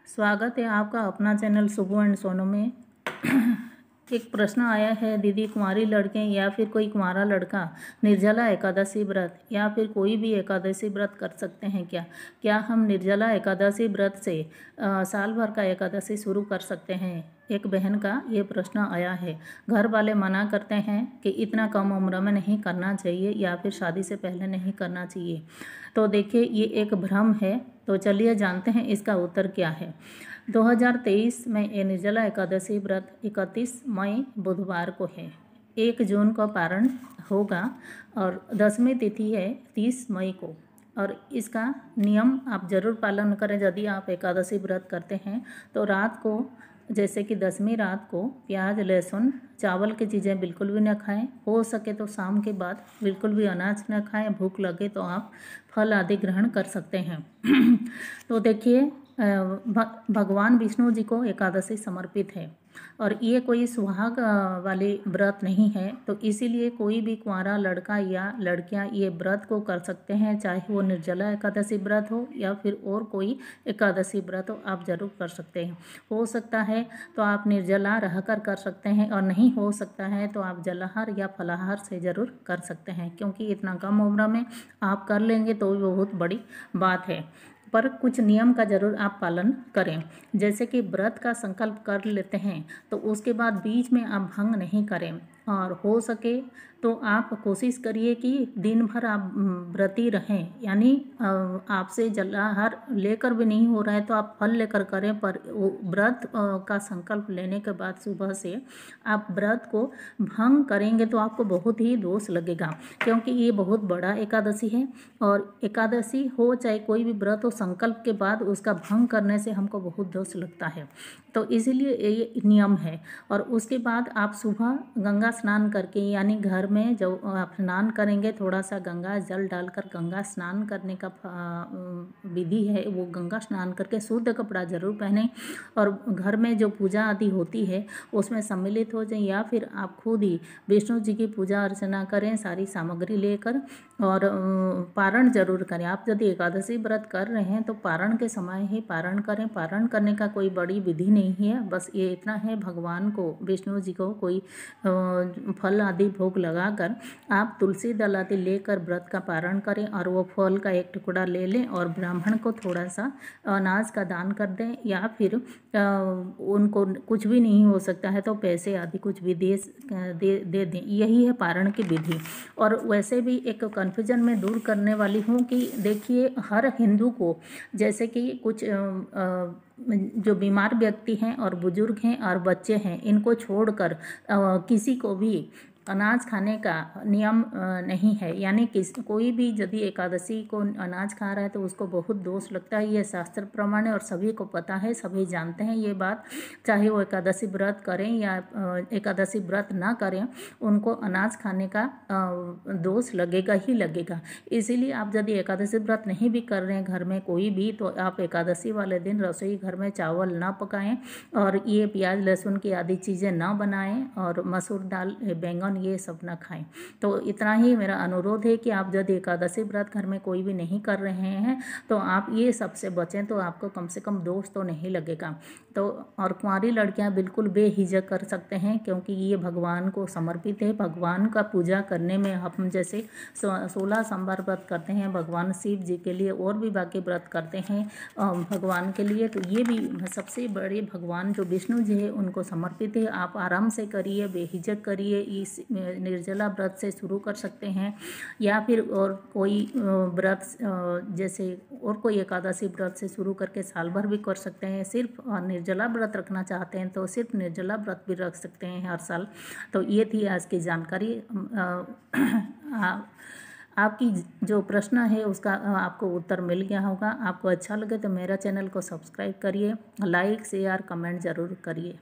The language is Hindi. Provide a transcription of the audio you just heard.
स्वागत है आपका अपना चैनल सुबह एंड सोनू में। एक प्रश्न आया है, दीदी कुंवारी लड़के या फिर कोई कुंवारा लड़का निर्जला एकादशी व्रत या फिर कोई भी एकादशी व्रत कर सकते हैं क्या हम निर्जला एकादशी व्रत से साल भर का एकादशी शुरू कर सकते हैं? एक बहन का ये प्रश्न आया है। घर वाले मना करते हैं कि इतना कम उम्र में नहीं करना चाहिए या फिर शादी से पहले नहीं करना चाहिए। तो देखिए, ये एक भ्रम है। तो चलिए जानते हैं इसका उत्तर क्या है। 2023 में ये निर्जला एकादशी व्रत 31 मई बुधवार को है। 1 जून को पारण होगा और 10वीं तिथि है 30 मई को। और इसका नियम आप जरूर पालन करें। यदि आप एकादशी व्रत करते हैं तो रात को, जैसे कि 10वीं रात को, प्याज, लहसुन, चावल की चीज़ें बिल्कुल भी न खाएं। हो सके तो शाम के बाद बिल्कुल भी अनाज न खाएं। भूख लगे तो आप फल आदि ग्रहण कर सकते हैं। तो देखिए, भगवान विष्णु जी को एकादशी समर्पित है और ये कोई सुहाग वाली व्रत नहीं है। तो इसीलिए कोई भी कुंवारा लड़का या लड़कियां ये व्रत को कर सकते हैं, चाहे वो निर्जला एकादशी व्रत हो या फिर और कोई एकादशी व्रत हो, आप जरूर कर सकते हैं। हो सकता है तो आप निर्जला रहकर कर सकते हैं और नहीं हो सकता है तो आप जलाहार या फलाहार से ज़रूर कर सकते हैं, क्योंकि इतना कम उम्र में आप कर लेंगे तो बहुत बड़ी बात है। पर कुछ नियम का जरूर आप पालन करें। जैसे कि व्रत का संकल्प कर लेते हैं तो उसके बाद बीच में आप भंग नहीं करें और हो सके तो आप कोशिश करिए कि दिन भर आप व्रती रहें। यानी आपसे जलाहार लेकर भी नहीं हो रहा है तो आप फल लेकर करें, पर व्रत का संकल्प लेने के बाद सुबह से आप व्रत को भंग करेंगे तो आपको बहुत ही दोष लगेगा, क्योंकि ये बहुत बड़ा एकादशी है। और एकादशी हो चाहे कोई भी व्रत हो, संकल्प के बाद उसका भंग करने से हमको बहुत दोष लगता है। तो इसीलिए ये नियम है। और उसके बाद आप सुबह गंगा स्नान करके, यानी घर में जब आप स्नान करेंगे, थोड़ा सा गंगा जल डालकर गंगा स्नान करने का विधि है। वो गंगा स्नान करके शुद्ध कपड़ा जरूर पहने और घर में जो पूजा आदि होती है उसमें सम्मिलित हो जाए, या फिर आप खुद ही विष्णु जी की पूजा अर्चना करें सारी सामग्री लेकर। और पारण जरूर करें। आप यदि एकादशी व्रत कर रहे हैं तो पारण के समय ही पारण करें। पारण करने का कोई बड़ी विधि नहीं है, बस ये इतना है, भगवान को, विष्णु जी को कोई फल आदि भोग लगाकर आप तुलसी दल आदि लेकर व्रत का पारण करें और वो फल का एक टुकड़ा ले लें और ब्राह्मण को थोड़ा सा अनाज का दान कर दें, या फिर उनको कुछ भी नहीं हो सकता है तो पैसे आदि कुछ भी दे दें। यही है पारण की विधि। और वैसे भी एक कन्फ्यूजन में दूर करने वाली हूँ कि देखिए, हर हिंदू को, जैसे कि कुछ जो बीमार व्यक्ति हैं और बुजुर्ग हैं और बच्चे हैं, इनको छोड़कर किसी को भी अनाज खाने का नियम नहीं है। यानी कोई भी यदि एकादशी को अनाज खा रहा है तो उसको बहुत दोष लगता है। ये शास्त्र प्रमाण है और सभी को पता है, सभी जानते हैं ये बात। चाहे वो एकादशी व्रत करें या एकादशी व्रत ना करें, उनको अनाज खाने का दोष लगेगा ही लगेगा। इसीलिए आप यदि एकादशी व्रत नहीं भी कर रहे हैं घर में कोई भी, तो आप एकादशी वाले दिन रसोई घर में चावल ना पकाएं और ये प्याज लहसुन की आदि चीज़ें ना बनाएं और मसूर दाल, बैंगन, ये सब ना खाएं। तो इतना ही मेरा अनुरोध है कि आप यदि एकादशी व्रत घर में कोई भी नहीं कर रहे हैं तो आप ये सबसे बचें, तो आपको कम से कम दोष तो नहीं लगेगा। तो और कुंवारी लड़कियां बिल्कुल बेहिचक कर सकते हैं, क्योंकि ये भगवान को समर्पित है। भगवान का पूजा करने में हम जैसे 16 सोमवार व्रत करते हैं भगवान शिव जी के लिए, और भी बाकी व्रत करते हैं भगवान के लिए, तो ये भी सबसे बड़े भगवान जो विष्णु जी है उनको समर्पित है। आप आराम से करिए, बेहिचक करिए। इस निर्जला व्रत से शुरू कर सकते हैं, या फिर और कोई व्रत जैसे और कोई एकादशी व्रत से शुरू करके साल भर भी कर सकते हैं। सिर्फ निर्जला व्रत रखना चाहते हैं तो सिर्फ निर्जला व्रत भी रख सकते हैं हर साल। तो ये थी आज की जानकारी। आपकी जो प्रश्न है उसका आपको उत्तर मिल गया होगा। आपको अच्छा लगे तो मेरा चैनल को सब्सक्राइब करिए, लाइक शेयर कमेंट ज़रूर करिए।